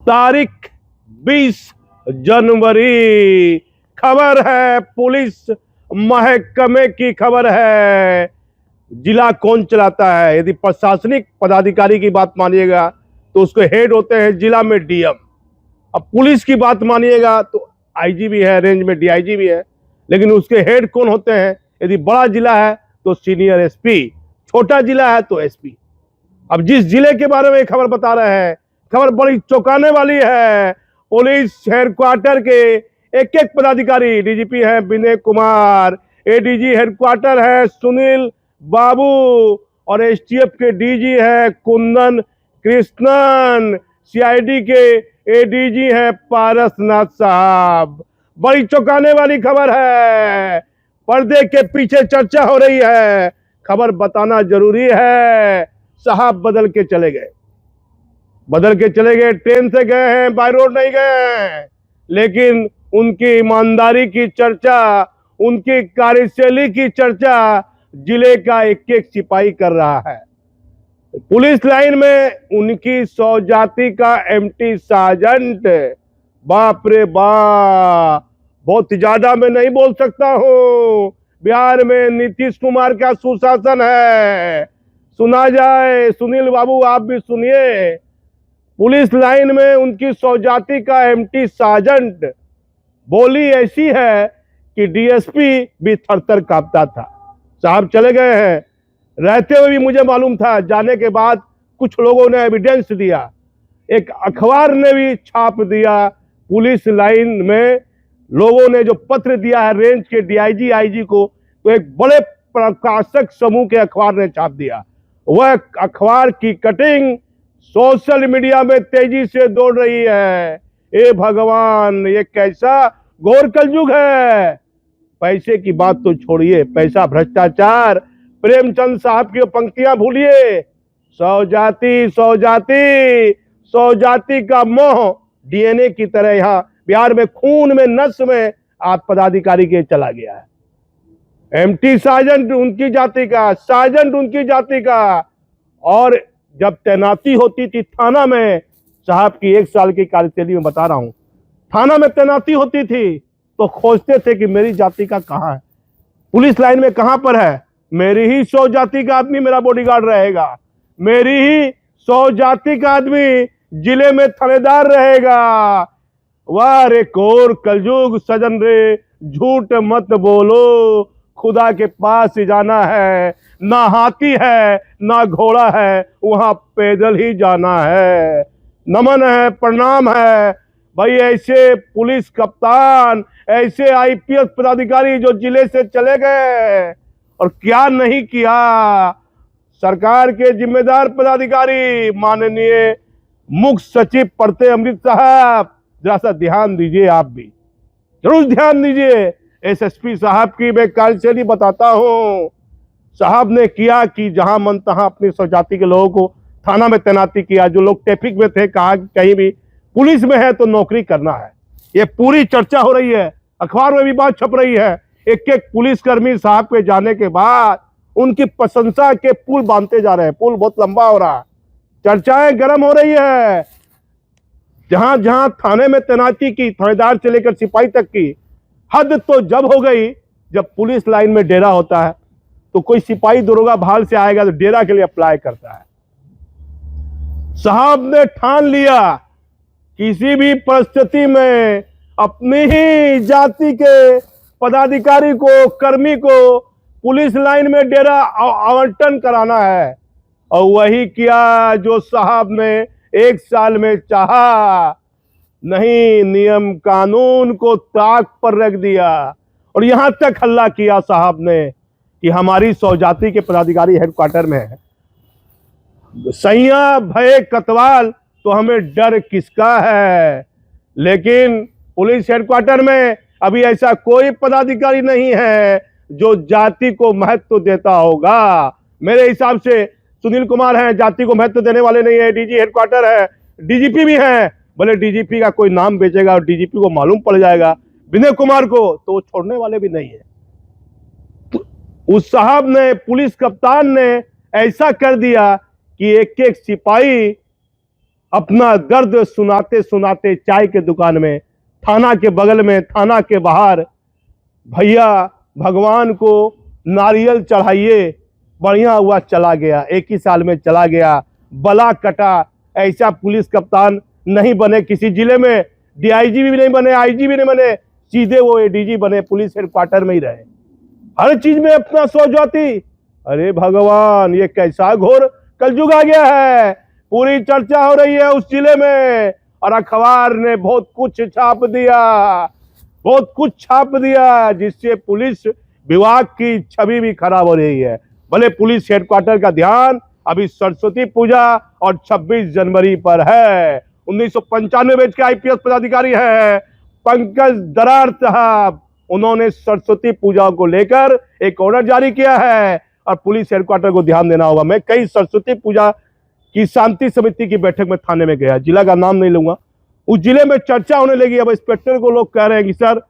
तारीख 20 जनवरी। खबर है पुलिस महकमे की खबर है। जिला कौन चलाता है? यदि प्रशासनिक पदाधिकारी की बात मानिएगा तो उसके हेड होते हैं जिला में डीएम। अब पुलिस की बात मानिएगा तो आईजी भी है, रेंज में डीआईजी भी है, लेकिन उसके हेड कौन होते हैं? यदि बड़ा जिला है तो सीनियर एसपी, छोटा जिला है तो एसपी। अब जिस जिले के बारे में खबर बता रहे हैं, खबर बड़ी चौंकाने वाली है। पुलिस हेडक्वार्टर के एक एक पदाधिकारी, डीजीपी है विनय कुमार, एडीजी हेडक्वार्टर है सुनील बाबू, और एसटीएफ के डीजी है कुंदन कृष्णन, सीआईडी के एडीजी है पारसनाथ साहब। बड़ी चौंकाने वाली खबर है। पर्दे के पीछे चर्चा हो रही है, खबर बताना जरूरी है। साहब बदल के चले गए, ट्रेन से गए हैं, बाय रोड नहीं गए हैं, लेकिन उनकी ईमानदारी की चर्चा, उनकी कार्यशैली की चर्चा जिले का एक एक सिपाही कर रहा है। पुलिस लाइन में उनकी 100 जाति का एमटी सार्जेंट, बाप रे बाप, बहुत ज्यादा मैं नहीं बोल सकता हूं। बिहार में नीतीश कुमार का सुशासन है, सुना जाए। सुनील बाबू आप भी सुनिए। पुलिस लाइन में उनकी 100 जाति का एमटी सार्जेंट बोली ऐसी है कि डीएसपी भी थर-थर कांपता था। साहब चले गए हैं, रहते हुए भी मुझे मालूम था, जाने के बाद कुछ लोगों ने एविडेंस दिया, एक अखबार ने भी छाप दिया। पुलिस लाइन में लोगों ने जो पत्र दिया है रेंज के डीआईजी आईजी को, तो एक बड़े प्रकाशक समूह के अखबार ने छाप दिया। वह अखबार की कटिंग सोशल मीडिया में तेजी से दौड़ रही है। ए भगवान, ये कैसा घोर कलयुग है। पैसे की बात तो छोड़िए, पैसा, भ्रष्टाचार, प्रेमचंद साहब की पंक्तियां भूलिए। 100 जाति का मोह डीएनए की तरह यहाँ बिहार में खून में नस में आप पदाधिकारी के चला गया है। एमटी सार्जेंट उनकी जाति का, सार्जेंट उनकी जाति का। और जब तैनाती होती थी थाना में, साहब की 1 साल की कार्यशैली में बता रहा हूं, थाना में तैनाती होती थी तो खोजते थे कि मेरी जाति का कहां है, पुलिस लाइन में कहां पर है। मेरी ही 100 जाति का आदमी मेरा बॉडीगार्ड रहेगा, मेरी ही 100 जाति का आदमी जिले में थानेदार रहेगा। वाह रे घोर कलयुग सजन रे, झूठ मत बोलो, खुदा के पास ही जाना है। ना हाथी है ना घोड़ा है, वहां पैदल ही जाना है। नमन है, प्रणाम है भाई। ऐसे पुलिस कप्तान, ऐसे आईपीएस पदाधिकारी जो जिले से चले गए और क्या नहीं किया। सरकार के जिम्मेदार पदाधिकारी माननीय मुख्य सचिव पढ़ते अमृत साहब, जरा सा ध्यान दीजिए, आप भी जरूर ध्यान दीजिए। एसएसपी साहब की मैं कार्यशैली बताता हूं। साहब ने किया कि जहां मन तहां अपनी स्वजाति के लोगों को थाना में तैनाती किया। जो लोग ट्रैफिक में थे, कहा कि कहीं भी पुलिस में है तो नौकरी करना है। ये पूरी चर्चा हो रही है, अखबार में भी बात छप रही है। एक एक पुलिसकर्मी साहब के जाने के बाद उनकी प्रशंसा के पुल बांधते जा रहे हैं, पुल बहुत लंबा हो रहा है, चर्चाएं गर्म हो रही है। जहां जहां थाने में तैनाती की, थानेदार से लेकर सिपाही तक की, हद तो जब हो गई जब पुलिस लाइन में डेरा होता है तो कोई सिपाही दरोगा बाहर से आएगा तो डेरा के लिए अप्लाई करता है। साहब ने ठान लिया किसी भी परिस्थिति में अपनी ही जाति के पदाधिकारी को, कर्मी को पुलिस लाइन में डेरा आवंटन कराना है। और वही किया जो साहब ने 1 साल में चाहा। नहीं, नियम कानून को ताक पर रख दिया और यहां तक हल्ला किया साहब ने कि हमारी 100 जाति के पदाधिकारी हेडक्वार्टर में है। सैया भय कतवाल तो हमें डर किसका है। लेकिन पुलिस हेडक्वार्टर में अभी ऐसा कोई पदाधिकारी नहीं है जो जाति को महत्व देता होगा। मेरे हिसाब से सुनील कुमार हैं, जाति को महत्व देने वाले नहीं है। डीजी हेडक्वार्टर है, डीजीपी भी है, भले डीजीपी का कोई नाम बेचेगा और डीजीपी को मालूम पड़ जाएगा विनय कुमार को, तो वो छोड़ने वाले भी नहीं है। तो उस साहब ने, पुलिस कप्तान ने ऐसा कर दिया कि एक एक सिपाही अपना दर्द सुनाते सुनाते चाय के दुकान में, थाना के बगल में, थाना के बाहर, भैया भगवान को नारियल चढ़ाइए, बढ़िया हुआ चला गया, 1 ही साल में चला गया, बला कटा। ऐसा पुलिस कप्तान नहीं बने किसी जिले में, डीआईजी भी नहीं बने, आईजी भी नहीं बने, सीधे वो एडीजी बने, पुलिस हेडक्वार्टर में ही रहे, हर चीज में अपना सो जाती। अरे भगवान, ये कैसा घोर कलयुग आ गया है। पूरी चर्चा हो रही है उस जिले में और अखबार ने बहुत कुछ छाप दिया, बहुत कुछ छाप दिया, जिससे पुलिस विभाग की छवि भी खराब हो रही है। भले पुलिस हेडक्वार्टर का ध्यान अभी सरस्वती पूजा और 26 जनवरी पर है। 1995 बैच के आईपीएस पदाधिकारी है पंकज दरार साहब, उन्होंने सरस्वती पूजा को लेकर एक ऑर्डर जारी किया है और पुलिस हेडक्वार्टर को ध्यान देना होगा। मैं कई सरस्वती पूजा की शांति समिति की बैठक में थाने में गया, जिला का नाम नहीं लूंगा, उस जिले में चर्चा होने लगी। अब इंस्पेक्टर को लोग कह रहे हैं कि सर,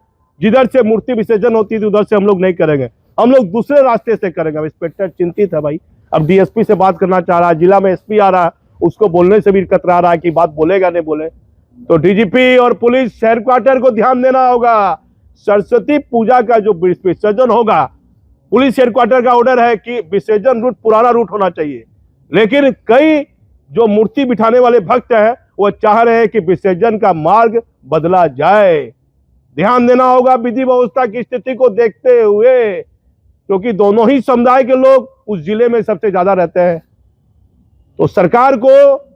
जिधर से मूर्ति विसर्जन होती थी उधर से हम लोग नहीं करेंगे, हम लोग दूसरे रास्ते से करेंगे। अब इंस्पेक्टर चिंतित है भाई, अब डीएसपी से बात करना चाह रहा है, जिला में एसपी आ रहा है, उसको बोलने से भी कतरा रहा है कि बात बोलेगा नहीं बोले। तो डीजीपी और पुलिस हेडक्वार्टर को ध्यान देना होगा। सरस्वती पूजा का जो विसर्जन होगा, पुलिस हेडक्वार्टर का ऑर्डर है कि विसर्जन रूट पुराना रूट होना चाहिए, लेकिन कई जो मूर्ति बिठाने वाले भक्त हैं वो चाह रहे हैं कि विसर्जन का मार्ग बदला जाए। ध्यान देना होगा विधि व्यवस्था की स्थिति को देखते हुए, क्योंकि दोनों ही समुदाय के लोग उस जिले में सबसे ज्यादा रहते हैं। तो सरकार को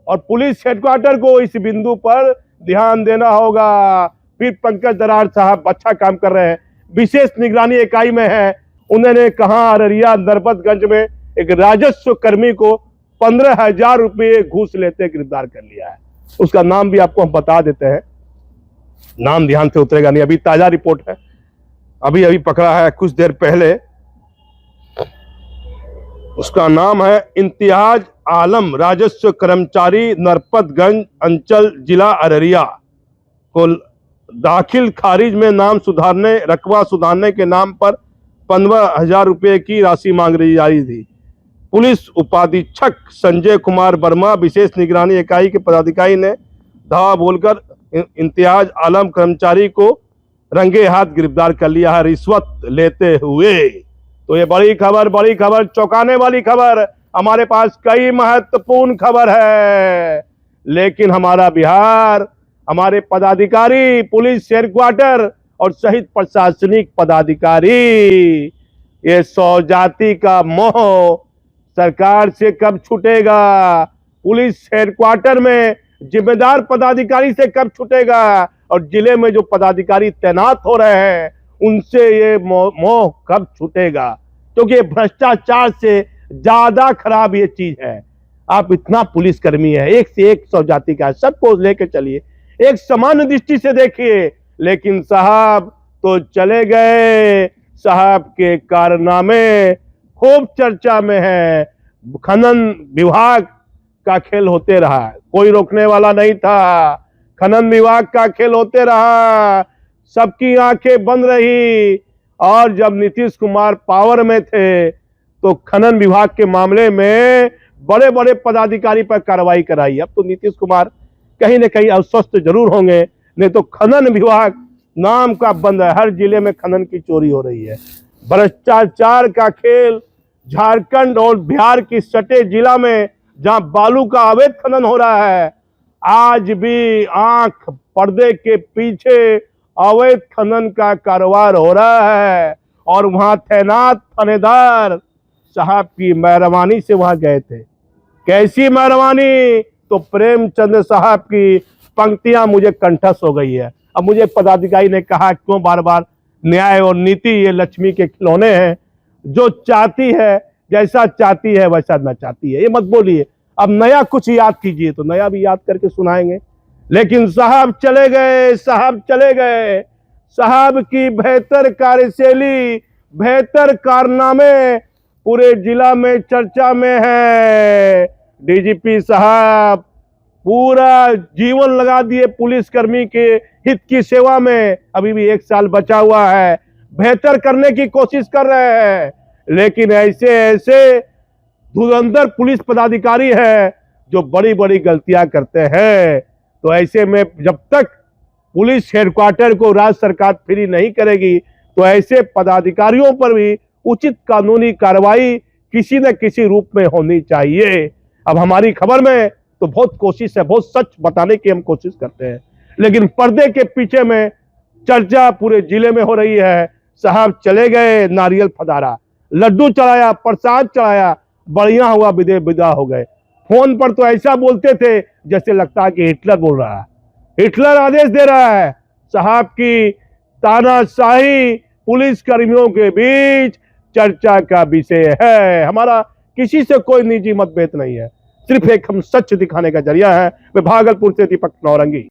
और पुलिस हेडक्वार्टर को इस बिंदु पर ध्यान देना होगा। फिर पंकज दरार साहब अच्छा काम कर रहे हैं, विशेष निगरानी इकाई में है। उन्होंने कहा अररिया नरपतगंज में एक राजस्व कर्मी को 15,000 रुपये घूस लेते गिरफ्तार कर लिया है। उसका नाम भी आपको हम बता देते हैं, नाम ध्यान से उतरेगा नहीं, अभी ताजा रिपोर्ट है, अभी पकड़ा है कुछ देर पहले। उसका नाम है इम्तियाज आलम, राजस्व कर्मचारी, नरपतगंज अंचल, जिला अररिया को दाखिल खारिज में नाम सुधारने, रकबा सुधारने के नाम पर 15,000 रुपये की राशि मांग रही जा रही थी। पुलिस उपाधीक्षक संजय कुमार वर्मा, विशेष निगरानी इकाई के पदाधिकारी ने धावा बोलकर इम्तियाज आलम कर्मचारी को रंगे हाथ गिरफ्तार कर लिया है रिश्वत लेते हुए। तो ये बड़ी खबर, चौंकाने वाली खबर। हमारे पास कई महत्वपूर्ण खबर है, लेकिन हमारा बिहार, हमारे पदाधिकारी, पुलिस हेडक्वार्टर और सहित प्रशासनिक पदाधिकारी, ये स्वजाति का मोह सरकार से कब छूटेगा? पुलिस हेडक्वार्टर में जिम्मेदार पदाधिकारी से कब छूटेगा? और जिले में जो पदाधिकारी तैनात हो रहे हैं उनसे ये मोह कब छूटेगा? क्योंकि भ्रष्टाचार से ज्यादा खराब ये चीज है। आप इतना पुलिसकर्मी है, एक से एक स्वजाति का, सबको लेके चलिए, एक समान दृष्टि से देखिए। लेकिन साहब तो चले गए, साहब के कारनामे खूब चर्चा में है। खनन विभाग का खेल होते रहा, कोई रोकने वाला नहीं था। खनन विभाग का खेल होते रहा, सबकी आंखें बंद रही। और जब नीतीश कुमार पावर में थे तो खनन विभाग के मामले में बड़े बड़े पदाधिकारी पर कार्रवाई कराई। अब तो नीतीश कुमार कहीं न कहीं अस्वस्थ जरूर होंगे, नहीं तो खनन विभाग नाम का बंद है। हर जिले में खनन की चोरी हो रही है। भ्रष्टाचार का खेल झारखंड और बिहार की सटे जिला में जहां बालू का अवैध खनन हो रहा है, आज भी आंख पर्दे के पीछे अवैध खनन का कारोबार हो रहा है। और वहां तैनात थानेदार साहब की मेहरबानी से वहां गए थे। कैसी मेहरबानी? तो प्रेमचंद साहब की पंक्तियां मुझे कंठस्थ हो गई है। अब मुझे पदाधिकारी ने कहा, क्यों बार बार न्याय और नीति ये लक्ष्मी के खिलौने हैं, जो चाहती है, जैसा चाहती है वैसा न चाहती है, ये मत बोलिए। अब नया कुछ याद कीजिए, तो नया भी याद करके सुनाएंगे। लेकिन साहब चले गए, साहब चले गए। साहब की बेहतर कार्यशैली, बेहतर कारनामे पूरे जिला में चर्चा में है। डीजीपी साहब पूरा जीवन लगा दिए पुलिसकर्मी के हित की सेवा में। अभी भी 1 साल बचा हुआ है, बेहतर करने की कोशिश कर रहे हैं। लेकिन ऐसे ऐसे धुरंधर पुलिस पदाधिकारी है जो बड़ी बड़ी गलतियां करते हैं। तो ऐसे में जब तक पुलिस हेडक्वार्टर को राज्य सरकार फ्री नहीं करेगी तो ऐसे पदाधिकारियों पर भी उचित कानूनी कार्रवाई किसी न किसी रूप में होनी चाहिए। अब हमारी खबर में तो बहुत कोशिश है, बहुत सच बताने की हम कोशिश करते हैं, लेकिन पर्दे के पीछे में चर्चा पूरे जिले में हो रही है। साहब चले गए, नारियल फदारा, लड्डू चढ़ाया, प्रसाद चढ़ाया, बढ़िया हुआ, विदा हो गए। फोन पर तो ऐसा बोलते थे जैसे लगता है कि हिटलर बोल रहा है, हिटलर आदेश दे रहा है। साहब की तानाशाही पुलिस कर्मियों के बीच चर्चा का विषय है। हमारा किसी से कोई निजी मतभेद नहीं है, सिर्फ एक हम सच दिखाने का जरिया है। मैं भागलपुर से दीपक नौरंगी।